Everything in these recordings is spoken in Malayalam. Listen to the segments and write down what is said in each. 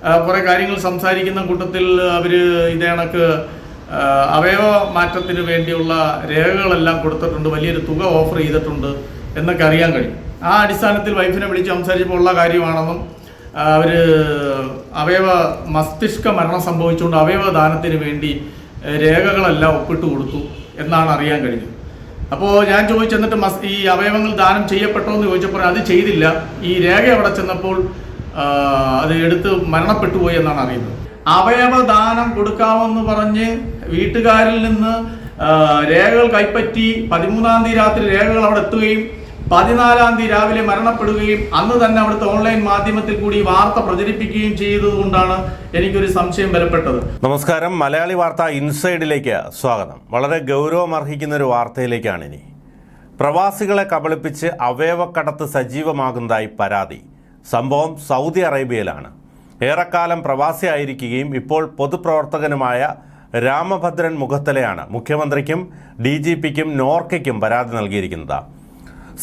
കുറേ കാര്യങ്ങൾ സംസാരിക്കുന്ന കൂട്ടത്തിൽ അവർ ഇതേ കണക്ക് അവയവ മാറ്റത്തിന് വേണ്ടിയുള്ള രേഖകളെല്ലാം കൊടുത്തിട്ടുണ്ട്, വലിയൊരു തുക ഓഫർ ചെയ്തിട്ടുണ്ട് എന്നൊക്കെ അറിയാൻ കഴിയും. ആ അടിസ്ഥാനത്തിൽ വൈഫിനെ വിളിച്ച് സംസാരിച്ചപ്പോൾ ഉള്ള കാര്യമാണെന്നും അവർ മസ്തിഷ്ക മരണം സംഭവിച്ചുകൊണ്ട് അവയവദാനത്തിന് വേണ്ടി രേഖകളെല്ലാം ഒപ്പിട്ട് കൊടുത്തു എന്നാണ് അറിയാൻ കഴിഞ്ഞത്. അപ്പോൾ ഞാൻ ചോദിച്ചെന്നിട്ട് ഈ അവയവങ്ങൾ ദാനം ചെയ്യപ്പെട്ടോ എന്ന് ചോദിച്ചപ്പോൾ അത് ചെയ്തില്ല, ഈ രേഖ അവിടെ ചെന്നപ്പോൾ അത് എടുത്ത് മരണപ്പെട്ടു പോയി എന്നാണ് അറിയുന്നത്. അവയവദാനം കൊടുക്കാമെന്ന് പറഞ്ഞ് വീട്ടുകാരിൽ നിന്ന് രേഖകൾ കൈപ്പറ്റി 13-ാം തീയതി രാത്രി രേഖകൾ അവിടെ എത്തുകയും 14-ാം തീയതി രാവിലെ മരണപ്പെടുകയും അന്ന് തന്നെ അവിടുത്തെ ഓൺലൈൻ മാധ്യമത്തിൽ കൂടി വാർത്ത പ്രചരിപ്പിക്കുകയും ചെയ്തതുകൊണ്ടാണ് എനിക്കൊരു സംശയം ബലപ്പെട്ടത്. നമസ്കാരം, മലയാളി വാർത്ത ഇൻസൈഡിലേക്ക് സ്വാഗതം. വളരെ ഗൗരവമർഹിക്കുന്ന ഒരു വാർത്തയിലേക്കാണ് ഇനി. പ്രവാസികളെ കബളിപ്പിച്ച് അവയവക്കടത്ത് സജീവമാകുന്നതായി പരാതി. സംഭവം സൗദി അറേബ്യയിലാണ്. ഏറെക്കാലം പ്രവാസിയായിരിക്കുകയും ഇപ്പോൾ പൊതുപ്രവർത്തകനുമായ രാമഭദ്രൻ മുഖത്തലയാണ് മുഖ്യമന്ത്രിക്കും DGPക്കും നോർക്കയ്ക്കും പരാതി നൽകിയിരിക്കുന്നത്.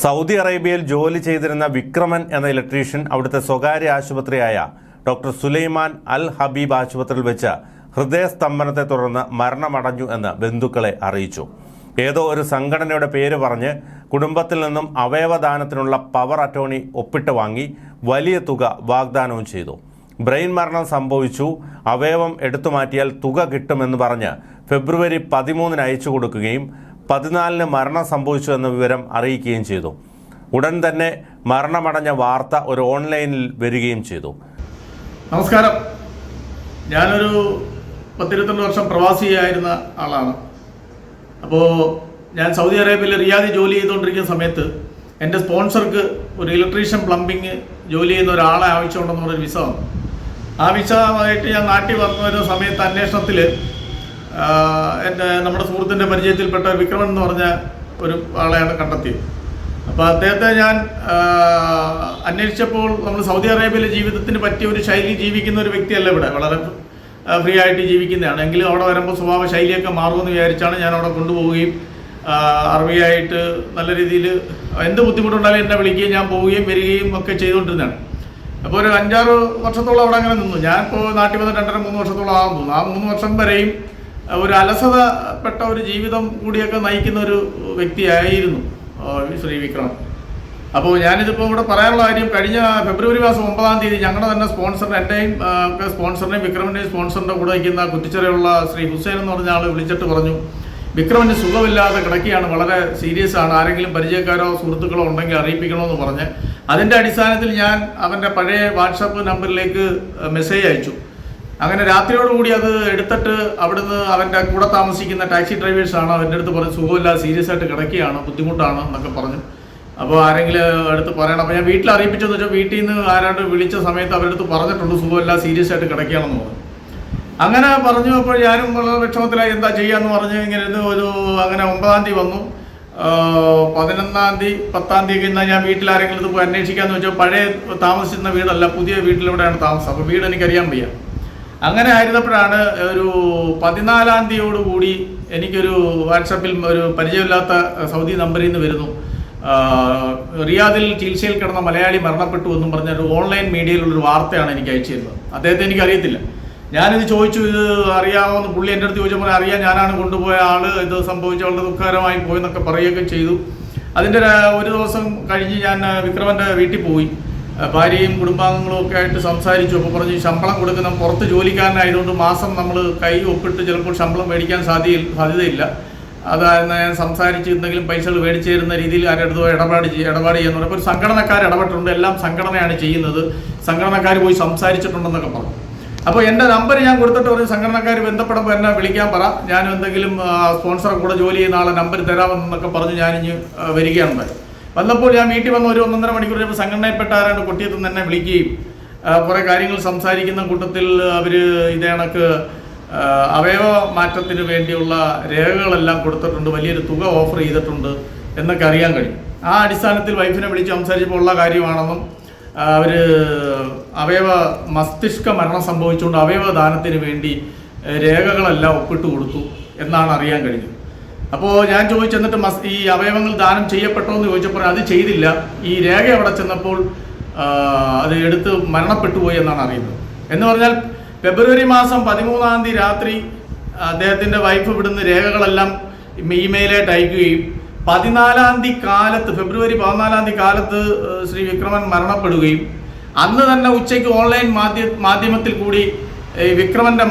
സൗദി അറേബ്യയിൽ ജോലി ചെയ്തിരുന്ന വിക്രമൻ എന്ന ഇലക്ട്രീഷ്യൻ അവിടുത്തെ സ്വകാര്യ ആശുപത്രിയായ ഡോക്ടർ സുലൈമാൻ അൽ ഹബീബ് ആശുപത്രിയിൽ വെച്ച് ഹൃദയസ്തംഭനത്തെ തുടർന്ന് മരണമടഞ്ഞു എന്ന് ബന്ധുക്കളെ അറിയിച്ചു. ഏതോ ഒരു സംഘടനയുടെ പേര് പറഞ്ഞ് കുടുംബത്തിൽ നിന്നും അവയവദാനത്തിനുള്ള പവർ അറ്റോർണി ഒപ്പിട്ട് വാങ്ങി വലിയ തുക വാഗ്ദാനവും ചെയ്തു. ബ്രെയിൻ മരണം സംഭവിച്ചു, അവയവം എടുത്തുമാറ്റിയാൽ തുക കിട്ടുമെന്ന് പറഞ്ഞ് ഫെബ്രുവരി 13-ന് അയച്ചു കൊടുക്കുകയും 14-ന് മരണം സംഭവിച്ചു എന്ന വിവരം അറിയിക്കുകയും ചെയ്തു. ഉടൻ തന്നെ മരണമടഞ്ഞ വാർത്ത ഒരു ഓൺലൈനിൽ വരികയും ചെയ്തു. നമസ്കാരം, ഞാനൊരു 10-22 വർഷം പ്രവാസിയായിരുന്ന ആളാണ്. അപ്പോൾ ഞാൻ സൗദി അറേബ്യയിൽ റിയാദിൽ ജോലി ചെയ്തുകൊണ്ടിരിക്കുന്ന സമയത്ത് എൻ്റെ സ്പോൺസർക്ക് ഒരു ഇലക്ട്രീഷ്യൻ പ്ലംബിങ് ജോലി ചെയ്യുന്ന ഒരാളെ ആവശ്യമുണ്ടെന്ന് പറഞ്ഞൊരു വിസ വന്നു. ആ വിസമായിട്ട് ഞാൻ നാട്ടിൽ വന്നു വരുന്ന സമയത്ത് അന്വേഷണത്തിൽ നമ്മുടെ സുഹൃത്തിൻ്റെ പരിചയത്തിൽപ്പെട്ട വിക്രമൻ എന്ന് പറഞ്ഞ ഒരു ആളെയാണ് കണ്ടെത്തിയത്. അപ്പോൾ അദ്ദേഹത്തെ ഞാൻ അന്വേഷിച്ചപ്പോൾ നമ്മൾ സൗദി അറേബ്യയിലെ ജീവിതത്തിന് പറ്റിയ ഒരു ശൈലി ജീവിക്കുന്ന ഒരു വ്യക്തിയല്ല, ഇവിടെ വളരെ ഫ്രീ ആയിട്ട് ജീവിക്കുന്നതാണ്. എങ്കിലും അവിടെ വരുമ്പോൾ സ്വഭാവ ശൈലിയൊക്കെ മാറുമെന്ന് വിചാരിച്ചാണ് ഞാൻ അവിടെ കൊണ്ടുപോവുകയും അറബിയായിട്ട് നല്ല രീതിയിൽ എന്ത് ബുദ്ധിമുട്ടുണ്ടായാലും എന്നെ വിളിക്കുകയും ഞാൻ പോവുകയും വരികയും ഒക്കെ ചെയ്തുകൊണ്ടിരുന്നതാണ്. അപ്പോൾ ഒരു 5-6 വർഷത്തോളം അവിടെ അങ്ങനെ നിന്നു. ഞാനിപ്പോൾ നാട്ടിൽ വന്ന് 2.5-3 വർഷത്തോളം ആകുന്നു. ആ 3 വർഷം വരെയും ഒരു അലസതപ്പെട്ട ഒരു ജീവിതം കൂടിയൊക്കെ നയിക്കുന്ന ഒരു വ്യക്തിയായിരുന്നു ശ്രീ വിക്രം. അപ്പോൾ ഞാനിതിപ്പോൾ ഇവിടെ പറയാനുള്ള കാര്യം, കഴിഞ്ഞ ഫെബ്രുവരി മാസം 9-ാം തീയതി ഞങ്ങളുടെ തന്നെ സ്പോൺസറിന്, എൻ്റെയും സ്പോൺസറിനെയും വിക്രമിൻ്റെയും സ്പോൺസറിൻ്റെ കൂടെ വയ്ക്കുന്ന കുറ്റിച്ചിറയുള്ള ശ്രീ ഹുസൈൻ എന്ന് പറഞ്ഞ ആൾ വിളിച്ചിട്ട് പറഞ്ഞു, വിക്രമിന് സുഖമില്ലാതെ കിടക്കുകയാണ്, വളരെ സീരിയസ് ആണ്, ആരെങ്കിലും പരിചയക്കാരോ സുഹൃത്തുക്കളോ ഉണ്ടെങ്കിൽ അറിയിപ്പിക്കണമെന്ന് പറഞ്ഞ് അതിൻ്റെ അടിസ്ഥാനത്തിൽ ഞാൻ അവൻ്റെ പഴയ വാട്സപ്പ് നമ്പറിലേക്ക് മെസ്സേജ് അയച്ചു. അങ്ങനെ രാത്രിയോടുകൂടി അത് എടുത്തിട്ട് അവിടുന്ന് അവൻ്റെ കൂടെ താമസിക്കുന്ന ടാക്സി ഡ്രൈവേഴ്സാണ് അവൻ്റെ അടുത്ത് പറഞ്ഞ് സുഖമില്ലാതെ സീരിയസ് ആയിട്ട് കിടക്കുകയാണ്, ബുദ്ധിമുട്ടാണ് എന്നൊക്കെ പറഞ്ഞു. അപ്പോൾ ആരെങ്കിലും അടുത്ത് പറയണം. അപ്പോൾ ഞാൻ വീട്ടിൽ അറിയിപ്പിച്ചെന്ന് വെച്ചാൽ വീട്ടിൽ നിന്ന് ആരാണ്ട് വിളിച്ച സമയത്ത് അവരുടെ അടുത്ത് പറഞ്ഞിട്ടുണ്ട് സുഖമില്ലാതെ സീരിയസ് ആയിട്ട് കിടക്കുകയാണെന്ന് പറഞ്ഞു. അങ്ങനെ പറഞ്ഞു. അപ്പോൾ ഞാനും വളരെ വിഷമത്തിലായി, എന്താ ചെയ്യാന്ന് പറഞ്ഞ് ഇങ്ങനെ അങ്ങനെ 9-ാം തീയതി വന്നു. 11-ാം തീയതി 10-ാം തീയതി എന്നാൽ ഞാൻ വീട്ടിൽ ആരെങ്കിലും ഇത് പോയി അന്വേഷിക്കാമെന്ന് വെച്ചാൽ പഴയ താമസിക്കുന്ന വീടല്ല, പുതിയ വീട്ടിലൂടെയാണ് താമസം. അപ്പോൾ വീട് എനിക്കറിയാൻ വയ്യ. അങ്ങനെ ആയിരുന്നപ്പോഴാണ് ഒരു 14-ാം തീയതിയോടുകൂടി എനിക്കൊരു വാട്സാപ്പിൽ ഒരു പരിചയമില്ലാത്ത സൗദി നമ്പറിൽ നിന്ന് വരുന്നു, റിയാദിൽ ചികിത്സയിൽ കിടന്ന മലയാളി മരണപ്പെട്ടു എന്നും പറഞ്ഞൊരു ഓൺലൈൻ മീഡിയയിലുള്ളൊരു വാർത്തയാണ് എനിക്ക് അയച്ചു തരുന്നത്. അദ്ദേഹത്തെ എനിക്കറിയത്തില്ല. ഞാനിത് ചോദിച്ചു, ഇത് അറിയാമെന്ന് പുള്ളി എൻ്റെ അടുത്ത് ചോദിച്ചപ്പോൾ അറിയാം, ഞാനാണ് കൊണ്ടുപോയ ആൾ, ഇത് സംഭവിച്ച വളരെ ദുഃഖകരമായി പോയെന്നൊക്കെ പറയുകയൊക്കെ ചെയ്തു. അതിൻ്റെ ഒരു ദിവസം കഴിഞ്ഞ് ഞാൻ വിക്രമൻ്റെ വീട്ടിൽ പോയി. ഭാര്യയും കുടുംബാംഗങ്ങളും ഒക്കെ ആയിട്ട് സംസാരിച്ചു. അപ്പോൾ പറഞ്ഞ് ശമ്പളം കൊടുക്കുന്ന പുറത്ത് ജോലിക്കാരനായതുകൊണ്ട് മാസം നമ്മൾ കൈ ഒപ്പിട്ട് ചിലപ്പോൾ ശമ്പളം മേടിക്കാൻ സാധ്യതയില്ല. അതായത് ഞാൻ സംസാരിച്ച് എന്തെങ്കിലും പൈസകൾ മേടിച്ചു തരുന്ന രീതിയിൽ ആരെടുത്തോ ഇടപാട് ചെയ്യാന്ന് പറഞ്ഞു. അപ്പോൾ ഒരു സംഘടനക്കാർ ഇടപെട്ടിട്ടുണ്ട്, എല്ലാം സംഘടനയാണ് ചെയ്യുന്നത്, സംഘടനക്കാർ പോയി സംസാരിച്ചിട്ടുണ്ടെന്നൊക്കെ പറഞ്ഞു. അപ്പോൾ എൻ്റെ നമ്പർ ഞാൻ കൊടുത്തിട്ട് പറഞ്ഞു, സംഘടനക്കാർ ബന്ധപ്പെടുമ്പോൾ എന്നെ വിളിക്കാൻ പറ, ഞാൻ എന്തെങ്കിലും സ്പോൺസറെ കൂടെ ജോലി ചെയ്യുന്ന ആളെ നമ്പർ തരാമെന്നൊക്കെ പറഞ്ഞ് ഞാനിഞ്ഞ് വരികയാണുണ്ടായി. വന്നപ്പോൾ ഞാൻ വീട്ടിൽ വന്ന് ഒരു 1.5 മണിക്കൂർ കഴിഞ്ഞപ്പോൾ സംഘടനയിൽപ്പെട്ട ആരാണ്ട് കൊട്ടിയത്ത് തന്നെ വിളിക്കുകയും കുറേ കാര്യങ്ങൾ സംസാരിക്കുന്ന കൂട്ടത്തിൽ അവർ ഇതേ കണക്ക് അവയവ മാറ്റത്തിന് വേണ്ടിയുള്ള രേഖകളെല്ലാം കൊടുത്തിട്ടുണ്ട്, വലിയൊരു തുക ഓഫർ ചെയ്തിട്ടുണ്ട് എന്നൊക്കെ അറിയാൻ കഴിയും. ആ അടിസ്ഥാനത്തിൽ വൈഫിനെ വിളിച്ച് സംസാരിച്ചപ്പോൾ ഉള്ള കാര്യമാണെന്നും അവർ മസ്തിഷ്ക മരണം സംഭവിച്ചുകൊണ്ട് അവയവദാനത്തിന് വേണ്ടി രേഖകളെല്ലാം ഒപ്പിട്ട് കൊടുത്തു എന്നാണ് അറിയാൻ കഴിഞ്ഞത്. അപ്പോൾ ഞാൻ ചോദിച്ചെന്നിട്ട് ഈ അവയവങ്ങൾ ദാനം ചെയ്യപ്പെട്ടോ എന്ന് ചോദിച്ചപ്പോൾ അത് ചെയ്തില്ല, ഈ രേഖ അവിടെ ചെന്നപ്പോൾ അത് എടുത്ത് മരണപ്പെട്ടു പോയി എന്നാണ് അറിയുന്നത്. എന്ന് പറഞ്ഞാൽ ഫെബ്രുവരി മാസം 13-ാം തീയതി രാത്രി അദ്ദേഹത്തിൻ്റെ വൈഫ് ഇവിടുന്ന് രേഖകളെല്ലാം ഇമെയിലായിട്ട് അയക്കുകയും 14-ാം തീയതി കാലത്ത്, ഫെബ്രുവരി 14-ാം തീയതി കാലത്ത് ശ്രീ വിക്രമൻ മരണപ്പെടുകയും അന്ന് തന്നെ ഉച്ചയ്ക്ക് ഓൺലൈൻ മാധ്യമത്തിൽ കൂടി വിക്രമൻ്റെ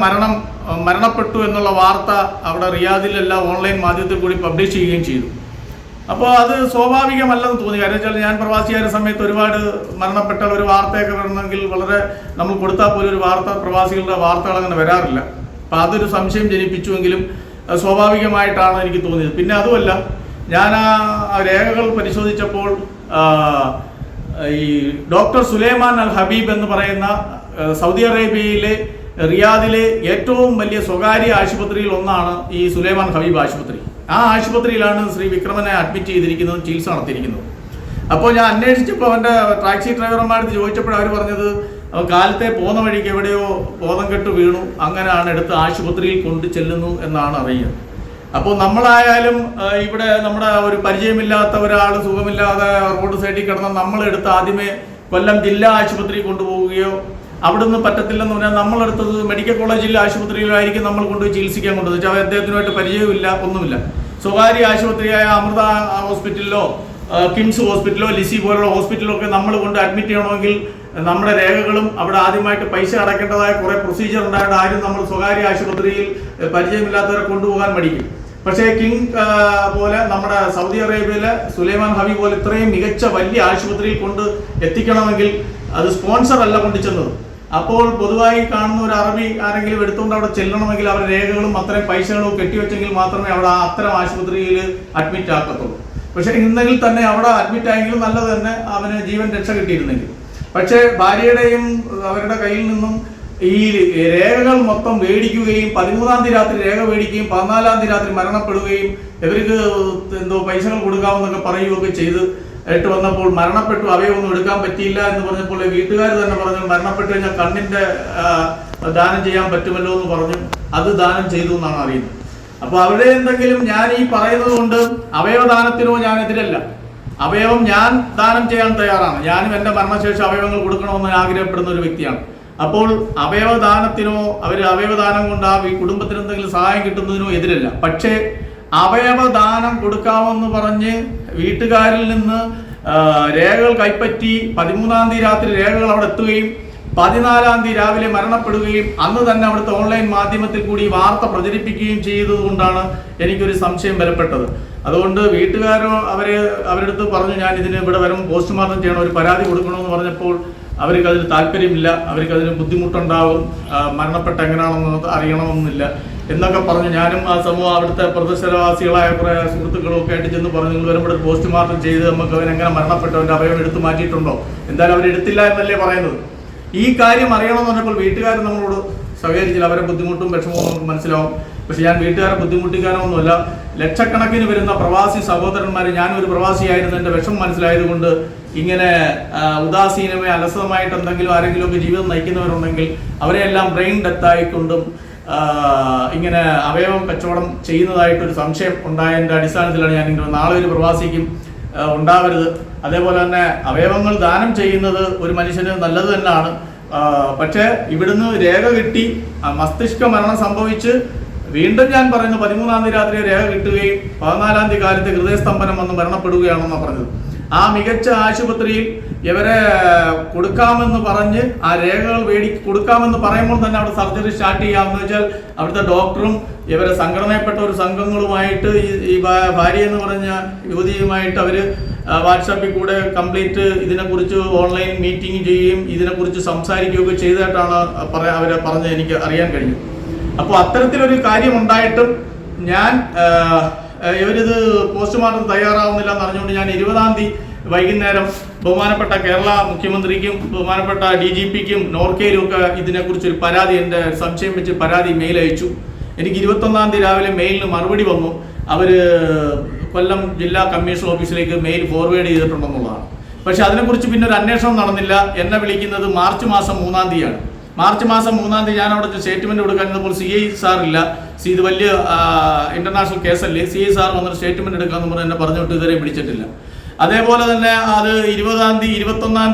മരണപ്പെട്ടു എന്നുള്ള വാർത്ത അവിടെ റിയാദിലെല്ലാം ഓൺലൈൻ മാധ്യമത്തിൽ കൂടി പബ്ലിഷ് ചെയ്യുകയും ചെയ്തു. അപ്പോൾ അത് സ്വാഭാവികമല്ലെന്ന് തോന്നി. കാരണം വെച്ചാൽ ഞാൻ പ്രവാസിയായ സമയത്ത് ഒരുപാട് മരണപ്പെട്ട ഒരു വാർത്തയൊക്കെ വരണമെങ്കിൽ വളരെ നമ്മൾ കൊടുത്താൽ പോലും ഒരു പ്രവാസികളുടെ വാർത്തകൾ അങ്ങനെ വരാറില്ല. അപ്പോൾ അതൊരു സംശയം ജനിപ്പിച്ചുവെങ്കിലും സ്വാഭാവികമായിട്ടാണ് എനിക്ക് തോന്നിയത്. പിന്നെ അതുമല്ല, ഞാൻ ആ രേഖകൾ പരിശോധിച്ചപ്പോൾ ഈ ഡോക്ടർ സുലൈമാൻ അൽ ഹബീബ് എന്ന് പറയുന്ന സൗദി അറേബ്യയിലെ റിയാദിലെ ഏറ്റവും വലിയ സ്വകാര്യ ആശുപത്രിയിൽ ഒന്നാണ് ഈ സുലൈമാൻ ഹബീബ് ആശുപത്രി. ആ ആശുപത്രിയിലാണ് ശ്രീ വിക്രമനെ അഡ്മിറ്റ് ചെയ്തിരിക്കുന്നത്, ചികിത്സ നടത്തിയിരിക്കുന്നത്. അപ്പോൾ ഞാൻ അന്വേഷിച്ചപ്പോൾ അവൻ്റെ ടാക്സി ഡ്രൈവർമാർക്ക് ചോദിച്ചപ്പോൾ അവർ പറഞ്ഞത് അവൻ കാലത്തെ പോകുന്ന വഴിക്ക് എവിടെയോ ബോധം കെട്ട് വീണു, അങ്ങനെയാണ് എടുത്ത് ആശുപത്രിയിൽ കൊണ്ടു ചെല്ലുന്നു എന്നാണ് അറിയുക. അപ്പോൾ നമ്മളായാലും ഇവിടെ നമ്മുടെ ഒരു പരിചയമില്ലാത്ത ഒരാൾ സുഖമില്ലാതെ റോഡ് സൈഡിൽ കിടന്ന നമ്മളെടുത്ത് ആദ്യമേ കൊല്ലം ജില്ലാ ആശുപത്രി കൊണ്ടുപോവുകയോ അവിടുന്ന് പറ്റത്തില്ലെന്ന് പറഞ്ഞാൽ നമ്മളെടുത്തത് മെഡിക്കൽ കോളേജ് ജില്ലാ ആശുപത്രിയിലായിരിക്കും നമ്മൾ കൊണ്ടുപോയി ചികിത്സിക്കാൻ കൊണ്ടുവന്നത്. വെച്ചാൽ അദ്ദേഹത്തിനുമായിട്ട് പരിചയമില്ല, ഒന്നുമില്ല. സ്വകാര്യ ആശുപത്രിയായ അമൃത ഹോസ്പിറ്റലിലോ കിംസ് ഹോസ്പിറ്റലോ ലിസി പോലുള്ള ഹോസ്പിറ്റലൊക്കെ നമ്മൾ കൊണ്ട് അഡ്മിറ്റ് ചെയ്യണമെങ്കിൽ നമ്മുടെ രേഖകളും അവിടെ ആദ്യമായിട്ട് പൈസ അടയ്ക്കേണ്ടതായ കുറേ പ്രൊസീജിയർ ഉണ്ടായിട്ട് ആരും നമ്മൾ സ്വകാര്യ ആശുപത്രിയിൽ പരിചയമില്ലാത്തവരെ കൊണ്ടുപോകാൻ മടിക്കും. പക്ഷേ കിങ് പോലെ നമ്മുടെ സൗദി അറേബ്യയിലെ സുലൈമാൻ ഹബീബ് പോലെ ഇത്രയും മികച്ച വലിയ ആശുപത്രിയിൽ കൊണ്ട് എത്തിക്കണമെങ്കിൽ അത് സ്പോൺസർ അല്ല കൊണ്ടുചെന്നത്. അപ്പോൾ പൊതുവായി കാണുന്ന ഒരു അറബി ആരെങ്കിലും എടുത്തുകൊണ്ട് അവിടെ ചെല്ലണമെങ്കിൽ അവരുടെ രേഖകളും അത്രയും പൈസകളും കെട്ടിവെച്ചെങ്കിൽ മാത്രമേ അവിടെ അത്തരം ആശുപത്രിയിൽ അഡ്മിറ്റ് ആക്കത്തുള്ളൂ. പക്ഷേ ഇന്നെങ്കിൽ തന്നെ അവിടെ അഡ്മിറ്റ് ആയെങ്കിലും നല്ലത് തന്നെ, അവന് ജീവൻ രക്ഷ കിട്ടിയിരുന്നെങ്കിൽ. പക്ഷേ ഭാര്യയുടെയും അവരുടെ കയ്യിൽ നിന്നും ഈ രേഖകൾ മൊത്തം മേടിക്കുകയും 13-ാം തീയതി രാത്രി രേഖ മേടിക്കുകയും 14-ാം തീയതി രാത്രി മരണപ്പെടുകയും ഇവർക്ക് എന്തോ പൈസകൾ കൊടുക്കാമെന്നൊക്കെ പറയുകയൊക്കെ ചെയ്ത് ആയിട്ട് വന്നപ്പോൾ മരണപ്പെട്ടു, അവയൊന്നും എടുക്കാൻ പറ്റിയില്ല എന്ന് പറഞ്ഞപ്പോൾ വീട്ടുകാർ തന്നെ പറഞ്ഞു മരണപ്പെട്ടു കഴിഞ്ഞാൽ കണ്ണിന്റെ ദാനം ചെയ്യാൻ പറ്റുമല്ലോ എന്ന് പറഞ്ഞു. അത് ദാനം ചെയ്തു എന്നാണ് അറിയുന്നത്. അപ്പോൾ അവിടെ എന്തെങ്കിലും ഞാൻ ഈ പറയുന്നത് കൊണ്ട് അവയവദാനത്തിനോ ഞാൻ എതിരല്ല. അവയവം ഞാൻ ദാനം ചെയ്യാൻ തയ്യാറാണ്. ഞാനും എൻ്റെ മരണശേഷം അവയവങ്ങൾ കൊടുക്കണമെന്ന് ആഗ്രഹപ്പെടുന്ന ഒരു വ്യക്തിയാണ്. അപ്പോൾ അവയവദാനത്തിനോ അവയവദാനം കൊണ്ട് ആ കുടുംബത്തിന് എന്തെങ്കിലും സഹായം കിട്ടുന്നതിനോ എതിരല്ല. പക്ഷേ അവയവദാനം കൊടുക്കാമെന്ന് പറഞ്ഞ് വീട്ടുകാരിൽ നിന്ന് രേഖകൾ കൈപ്പറ്റി 13-ാം തീയതി രാത്രി രേഖകൾ അവിടെ എത്തുകയും 14-ാം തീയതി രാവിലെ മരണപ്പെടുകയും അന്ന് തന്നെ അവിടുത്തെ ഓൺലൈൻ മാധ്യമത്തിൽ കൂടി വാർത്ത പ്രചരിപ്പിക്കുകയും ചെയ്തതുകൊണ്ടാണ് എനിക്കൊരു സംശയം ബലപ്പെട്ടത്. അതുകൊണ്ട് വീട്ടുകാരോ അവരുടെ അടുത്ത് പറഞ്ഞു ഞാൻ ഇതിന് ഇവിടെ വരുമ്പോൾ പോസ്റ്റ്മോർട്ടം ചെയ്യണം, ഒരു പരാതി കൊടുക്കണമെന്ന് പറഞ്ഞപ്പോൾ അവർക്ക് അതിന് താല്പര്യമില്ല, അവർക്ക് അതിന് ബുദ്ധിമുട്ടുണ്ടാവും, മരണപ്പെട്ട എങ്ങനെയാണെന്ന് അറിയണമെന്നില്ല എന്നൊക്കെ പറഞ്ഞ് ഞാനും ആ സമൂഹം അവിടുത്തെ പ്രദേശവാസികളായ കുറേ സുഹൃത്തുക്കളും ഒക്കെ ആയിട്ട് ചെന്ന് പറഞ്ഞു നിങ്ങൾ വരുമ്പോൾ പോസ്റ്റ്മോർട്ടം ചെയ്ത് നമുക്ക് അവനെങ്ങനെ മരണപ്പെട്ടവൻ്റെ അവയവം എടുത്തു മാറ്റിയിട്ടുണ്ടോ, എന്തായാലും അവരെടുത്തില്ല എന്നല്ലേ പറയുന്നത്. ഈ കാര്യം അറിയണമെന്ന് പറഞ്ഞപ്പോൾ വീട്ടുകാർ നമ്മളോട് സഹകരിച്ചില്ല. അവരെ ബുദ്ധിമുട്ടും വിഷമവും നമുക്ക് മനസ്സിലാവും. പക്ഷെ ഞാൻ വീട്ടുകാരെ ബുദ്ധിമുട്ടിക്കാനൊന്നുമല്ല. ലക്ഷക്കണക്കിന് വരുന്ന പ്രവാസി സഹോദരന്മാർ, ഞാനൊരു പ്രവാസിയായിരുന്നു, എൻ്റെ വിഷമം മനസ്സിലായതുകൊണ്ട് ഇങ്ങനെ ഉദാസീനമേ അലസമായിട്ട് എന്തെങ്കിലും ആരെങ്കിലുമൊക്കെ ജീവിതം നയിക്കുന്നവരുണ്ടെങ്കിൽ അവരെയെല്ലാം ബ്രെയിൻ ഡെത്തായിക്കൊണ്ടും ഇങ്ങനെ അവയവം കച്ചവടം ചെയ്യുന്നതായിട്ടൊരു സംശയം ഉണ്ടായതിൻ്റെ അടിസ്ഥാനത്തിലാണ് ഞാനിങ്ങനെ നാളെ ഒരു പ്രവാസിക്കും ഉണ്ടാവരുത്. അതേപോലെ തന്നെ അവയവങ്ങൾ ദാനം ചെയ്യുന്നത് ഒരു മനുഷ്യന് നല്ലത് തന്നെയാണ്. പക്ഷേ ഇവിടുന്ന് രേഖ കിട്ടി മസ്തിഷ്ക മരണം സംഭവിച്ച് വീണ്ടും ഞാൻ പറയുന്നു 13-ാം തീയതി രാത്രി രേഖ കിട്ടുകയും 14-ാം തീയതി കാലത്ത് ഹൃദയസ്തംഭനം വന്ന് മരണപ്പെടുകയാണെന്നാണ് പറഞ്ഞത്. ആ മികച്ച ആശുപത്രിയിൽ ഇവരെ കൊടുക്കാമെന്ന് പറഞ്ഞ് ആ രേഖകൾ കൊടുക്കാമെന്ന് പറയുമ്പോൾ തന്നെ അവിടെ സർജറി സ്റ്റാർട്ട് ചെയ്യാമെന്ന് വെച്ചാൽ അവിടുത്തെ ഡോക്ടറും ഇവരെ സംഘടനയിൽപ്പെട്ട ഒരു സംഘങ്ങളുമായിട്ട് ഈ ഭാര്യ എന്ന് പറഞ്ഞ യുവതിയുമായിട്ട് അവർ വാട്സാപ്പിൽ കൂടെ കംപ്ലീറ്റ് ഇതിനെക്കുറിച്ച് ഓൺലൈൻ മീറ്റിംഗ് ചെയ്യുകയും ഇതിനെക്കുറിച്ച് സംസാരിക്കുകയൊക്കെ ചെയ്തിട്ടാണ് അവരെ പറഞ്ഞ് എനിക്ക് അറിയാൻ കഴിഞ്ഞു. അപ്പോൾ അത്തരത്തിലൊരു കാര്യം ഉണ്ടായിട്ടും ഞാൻ ഇവരിത് പോസ്റ്റ്മോർട്ടം തയ്യാറാവുന്നില്ല എന്ന് അറിഞ്ഞുകൊണ്ട് ഞാൻ 20-ാം തീയതി വൈകുന്നേരം ബഹുമാനപ്പെട്ട കേരള മുഖ്യമന്ത്രിക്കും ബഹുമാനപ്പെട്ട DGPക്കും നോർക്കയിലും ഒക്കെ ഇതിനെക്കുറിച്ചൊരു പരാതി, എൻ്റെ സംശയം വെച്ച് പരാതി മെയിൽ അയച്ചു. എനിക്ക് 21-ാം തീയതി രാവിലെ മെയിലിന് മറുപടി വന്നു. അവർ കൊല്ലം ജില്ലാ കമ്മീഷൻ ഓഫീസിലേക്ക് മെയിൽ ഫോർവേഡ് ചെയ്തിട്ടുണ്ടെന്നുള്ളതാണ്. പക്ഷെ അതിനെക്കുറിച്ച് പിന്നെ ഒരു അന്വേഷണം നടന്നില്ല. എന്നെ വിളിക്കുന്നത് മാർച്ച് മാസം 3-ാം തീയതിയാണ്. മാർച്ച് മാസം 3-ാം തീയതി ഞാൻ അവിടെ സ്റ്റേറ്റ്മെന്റ് കൊടുക്കാൻ ചെന്നപ്പോൾ CI സാറില്ല. ഇത് വലിയ ഇന്റർനാഷണൽ കേസല്ലേ, CI സാർ വന്നിട്ട് സ്റ്റേറ്റ്മെന്റ് എടുക്കാമെന്ന് പറഞ്ഞ് എന്നെ പറഞ്ഞിട്ട് ഇതുവരെ വിളിച്ചിട്ടില്ല. അതേപോലെ തന്നെ അത് 20-ാം തീയതി 21-ാം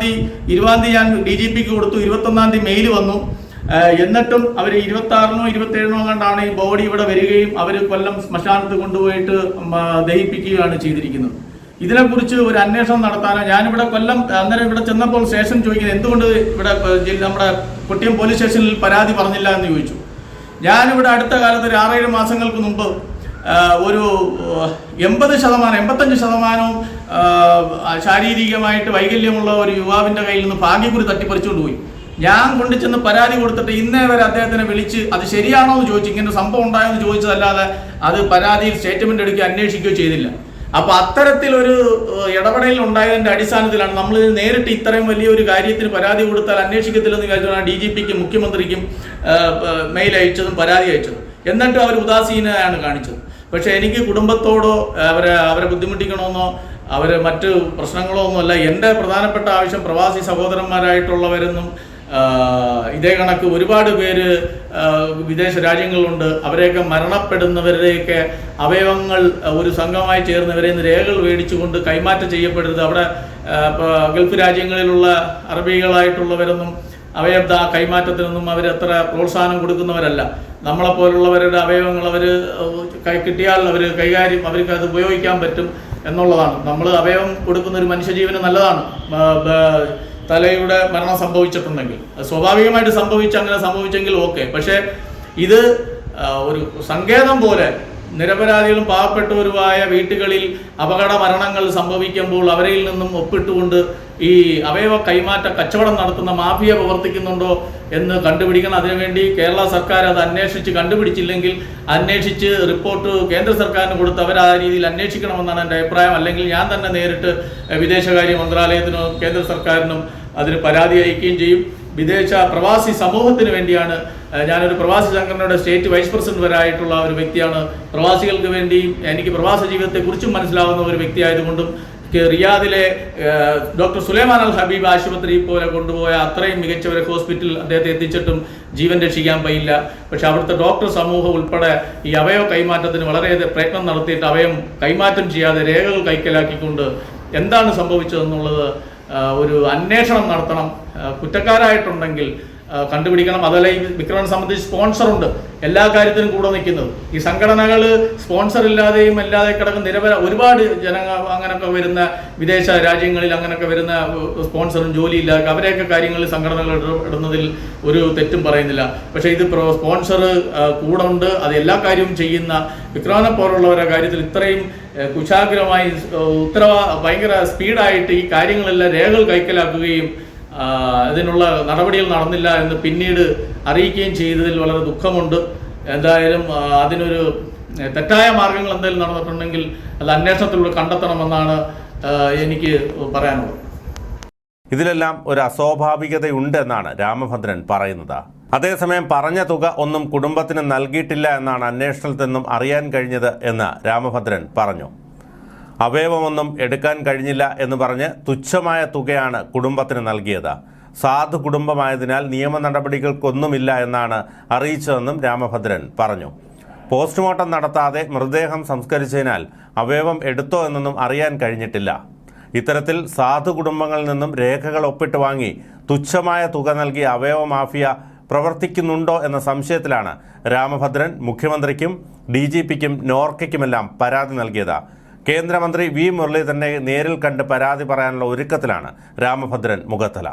തീയതി ഞാൻ DGPക്ക് കൊടുത്തു. 21-ാം തീയതി മെയിൽ വന്നു. എന്നിട്ടും അവർ 26-നോ 27-നോ കണ്ടാണ് ഈ ബോഡി ഇവിടെ വരികയും അവർ കൊല്ലം ശ്മശാനത്ത് കൊണ്ടുപോയിട്ട് ദഹിപ്പിക്കുകയാണ് ചെയ്തിരിക്കുന്നത്. ഇതിനെക്കുറിച്ച് ഒരു അന്വേഷണം നടത്താനോ ഞാനിവിടെ കൊല്ലം അന്നേരം ഇവിടെ ചെന്നപ്പോൾ സ്റ്റേഷൻ ചോദിക്കുന്നത് എന്തുകൊണ്ട് ഇവിടെ നമ്മുടെ കൊട്ടിയം പോലീസ് സ്റ്റേഷനിൽ പരാതി പറഞ്ഞില്ല എന്ന് ചോദിച്ചു. ഞാനിവിടെ അടുത്ത കാലത്ത് ഒരു 6-7 മാസങ്ങൾക്ക് മുമ്പ് ഒരു 85% ശാരീരികമായിട്ട് വൈകല്യമുള്ള ഒരു യുവാവിൻ്റെ കയ്യിൽ നിന്ന് ഭാഗ്യക്കുറി തട്ടിപ്പറിച്ചുകൊണ്ട് പോയി. ഞാൻ കൊണ്ടുചെന്ന് പരാതി കൊടുത്തിട്ട് ഇന്നേ വരെ അദ്ദേഹത്തിനെ വിളിച്ച് അത് ശരിയാണോ എന്ന് ചോദിച്ചു, ഇങ്ങനെ സംഭവം ഉണ്ടായോ എന്ന് ചോദിച്ചതല്ലാതെ അത് പരാതിയിൽ സ്റ്റേറ്റ്മെന്റ് എടുക്കുകയോ അന്വേഷിക്കുകയോ ചെയ്തില്ല. അപ്പൊ അത്തരത്തിലൊരു ഇടപെടൽ ഉണ്ടായതിന്റെ അടിസ്ഥാനത്തിലാണ് നമ്മൾ നേരിട്ട് ഇത്രയും വലിയൊരു കാര്യത്തിന് പരാതി കൊടുത്താൽ അന്വേഷിക്കത്തില്ലെന്ന് വിചാരിച്ചാണ് DGPക്കും മുഖ്യമന്ത്രിക്കും മെയിൽ അയച്ചതും പരാതി അയച്ചതും. എന്നിട്ടും അവർ ഉദാസീനയാണ് കാണിച്ചത്. പക്ഷെ എനിക്ക് കുടുംബത്തോടോ അവരെ ബുദ്ധിമുട്ടിക്കണമെന്നോ അവരെ മറ്റ് പ്രശ്നങ്ങളോ ഒന്നുമല്ല. എൻ്റെ പ്രധാനപ്പെട്ട ആവശ്യം പ്രവാസി സഹോദരന്മാരായിട്ടുള്ളവരെന്നും ഇതേ കണക്ക് ഒരുപാട് പേര് വിദേശ രാജ്യങ്ങളിലുണ്ട്. അവരെയൊക്കെ മരണപ്പെടുന്നവരുടെയൊക്കെ അവയവങ്ങൾ ഒരു സംഘമായി ചേർന്നവരെ രേഖകൾ മേടിച്ചുകൊണ്ട് കൈമാറ്റം ചെയ്യപ്പെടരുത്. അവിടെ ഗൾഫ് രാജ്യങ്ങളിലുള്ള അറബികളായിട്ടുള്ളവരൊന്നും അവയവ കൈമാറ്റത്തിനൊന്നും അവരത്ര പ്രോത്സാഹനം കൊടുക്കുന്നവരല്ല. നമ്മളെപ്പോലുള്ളവരുടെ അവയവങ്ങൾ അവർ കിട്ടിയാൽ അവർ അവർക്ക് അത് ഉപയോഗിക്കാൻ പറ്റും എന്നുള്ളതാണ്. നമ്മൾ അവയവം കൊടുക്കുന്ന ഒരു മനുഷ്യജീവന് നല്ലതാണ്. തലയുടെ മരണം സംഭവിച്ചിട്ടുണ്ടെങ്കിൽ സ്വാഭാവികമായിട്ട് അങ്ങനെ സംഭവിച്ചെങ്കിൽ ഓക്കെ. പക്ഷേ ഇത് ഒരു സങ്കേതം പോലെ നിരപരാധികളും പാവപ്പെട്ടവരുമായ വീട്ടുകളിൽ അപകട മരണങ്ങൾ സംഭവിക്കുമ്പോൾ അവരിൽ നിന്നും ഒപ്പിട്ടുകൊണ്ട് ഈ അവയവ കൈമാറ്റ കച്ചവടം നടത്തുന്ന മാഫിയ പ്രവർത്തിക്കുന്നുണ്ടോ എന്ന് കണ്ടുപിടിക്കണം. അതിനുവേണ്ടി കേരള സർക്കാർ അത് അന്വേഷിച്ച് കണ്ടുപിടിച്ചില്ലെങ്കിൽ അന്വേഷിച്ച് റിപ്പോർട്ട് കേന്ദ്ര സർക്കാരിന് കൊടുത്ത് അവർ ആ രീതിയിൽ അന്വേഷിക്കണമെന്നാണ് എൻ്റെ അഭിപ്രായം. അല്ലെങ്കിൽ ഞാൻ തന്നെ നേരിട്ട് വിദേശകാര്യ മന്ത്രാലയത്തിനോ കേന്ദ്ര സർക്കാരിനും അതിന് പരാതി അയക്കുകയും ചെയ്യും. വിദേശ പ്രവാസി സമൂഹത്തിന് വേണ്ടിയാണ് ഞാനൊരു പ്രവാസി സംഘടനയുടെ സ്റ്റേറ്റ് വൈസ് പ്രസിഡന്റ് വരായിട്ടുള്ള ഒരു വ്യക്തിയാണ്. പ്രവാസികൾക്ക് വേണ്ടിയും എനിക്ക് പ്രവാസ ജീവിതത്തെക്കുറിച്ചും മനസ്സിലാവുന്ന ഒരു വ്യക്തിയായതുകൊണ്ടും റിയാദിലെ ഡോക്ടർ സുലൈമാൻ അൽ ഹബീബ് ആശുപത്രി പോലെ കൊണ്ടുപോയ അത്രയും മികച്ച ഒരു ഹോസ്പിറ്റൽ അദ്ദേഹത്തെ എത്തിച്ചിട്ടും ജീവൻ രക്ഷിക്കാൻ കഴിയില്ല. പക്ഷെ അവിടുത്തെ ഡോക്ടർ സമൂഹം ഉൾപ്പെടെ ഈ അവയവ കൈമാറ്റത്തിന് വളരെയേറെ പ്രയത്നം നടത്തിയിട്ട് അവയവം കൈമാറ്റം ചെയ്യാതെ രേഖകൾ കൈക്കലാക്കിക്കൊണ്ട് എന്താണ് സംഭവിച്ചതെന്നുള്ളത് ഒരു അന്വേഷണം നടത്തണം. കുറ്റക്കാരായിട്ടുണ്ടെങ്കിൽ കണ്ടുപിടിക്കണം. അതല്ല, ഈ വിക്രമനെ സംബന്ധിച്ച് സ്പോൺസറുണ്ട് എല്ലാ കാര്യത്തിനും കൂടെ നിൽക്കുന്നത്. ഈ സംഘടനകൾ സ്പോൺസർ ഇല്ലാതെയും അല്ലാതെ കിടക്കുന്ന ഒരുപാട് ജനങ്ങൾ അങ്ങനെയൊക്കെ വരുന്ന വിദേശ രാജ്യങ്ങളിൽ അങ്ങനെയൊക്കെ വരുന്ന സ്പോൺസറും ജോലിയില്ലാതെ അവരെയൊക്കെ കാര്യങ്ങളിൽ സംഘടനകൾ ഇടുന്നതിൽ ഒരു തെറ്റും പറയുന്നില്ല. പക്ഷേ ഇത് സ്പോൺസർ കൂടെ ഉണ്ട്. അത് എല്ലാ കാര്യവും ചെയ്യുന്ന വിക്രമനെ പോലുള്ളവരുടെ കാര്യത്തിൽ ഇത്രയും കുശാഗ്രമായി ഭയങ്കര സ്പീഡായിട്ട് ഈ കാര്യങ്ങളെല്ലാം രേഖകൾ കൈക്കലാക്കുകയും അതിനുള്ള നടപടികൾ നടന്നില്ല എന്ന് പിന്നീട് അറിയിക്കുകയും ചെയ്തതിൽ വളരെ ദുഃഖമുണ്ട്. എന്തായാലും അതിനൊരു തെറ്റായ മാർഗങ്ങൾ എന്തെങ്കിലും നടന്നിട്ടുണ്ടെങ്കിൽ അത് അന്വേഷണത്തിലൂടെ കണ്ടെത്തണമെന്നാണ് എനിക്ക് പറയാനുള്ളത്. ഇതിലെല്ലാം ഒരു അസ്വാഭാവികതയുണ്ടെന്നാണ് രാമഭദ്രൻ പറയുന്നത്. അതേസമയം പറഞ്ഞ തുക ഒന്നും കുടുംബത്തിന് നൽകിയിട്ടില്ല എന്നാണ് അന്വേഷണത്തിൽ നിന്നും അറിയാൻ കഴിഞ്ഞത് എന്ന് രാമഭദ്രൻ പറഞ്ഞു. അവയവമൊന്നും എടുക്കാൻ കഴിഞ്ഞില്ല എന്ന് പറഞ്ഞ് തുച്ഛമായ തുകയാണ് കുടുംബത്തിന് നൽകിയത്. സാധു കുടുംബമായതിനാൽ നിയമ നടപടികൾക്കൊന്നുമില്ല എന്നാണ് അറിയിച്ചതെന്നും രാമഭദ്രൻ പറഞ്ഞു. പോസ്റ്റ്മോർട്ടം നടത്താതെ മൃതദേഹം സംസ്കരിച്ചതിനാൽ അവയവം എടുത്തോ എന്നൊന്നും അറിയാൻ കഴിഞ്ഞിട്ടില്ല. ഇത്തരത്തിൽ സാധു കുടുംബങ്ങളിൽ നിന്നും രേഖകൾ ഒപ്പിട്ട് വാങ്ങി തുച്ഛമായ തുക നൽകി അവയവ മാഫിയ പ്രവർത്തിക്കുന്നുണ്ടോ എന്ന സംശയത്തിലാണ് രാമഭദ്രൻ മുഖ്യമന്ത്രിക്കും DGPക്കും നോർക്കയ്ക്കുമെല്ലാം പരാതി നൽകിയത്. കേന്ദ്രമന്ത്രി V മുരളീധരനെ നേരിൽ കണ്ട് പരാതി പറയാനുള്ള ഒരുക്കത്തിലാണ് രാമഭദ്രൻ മുഖത്തല.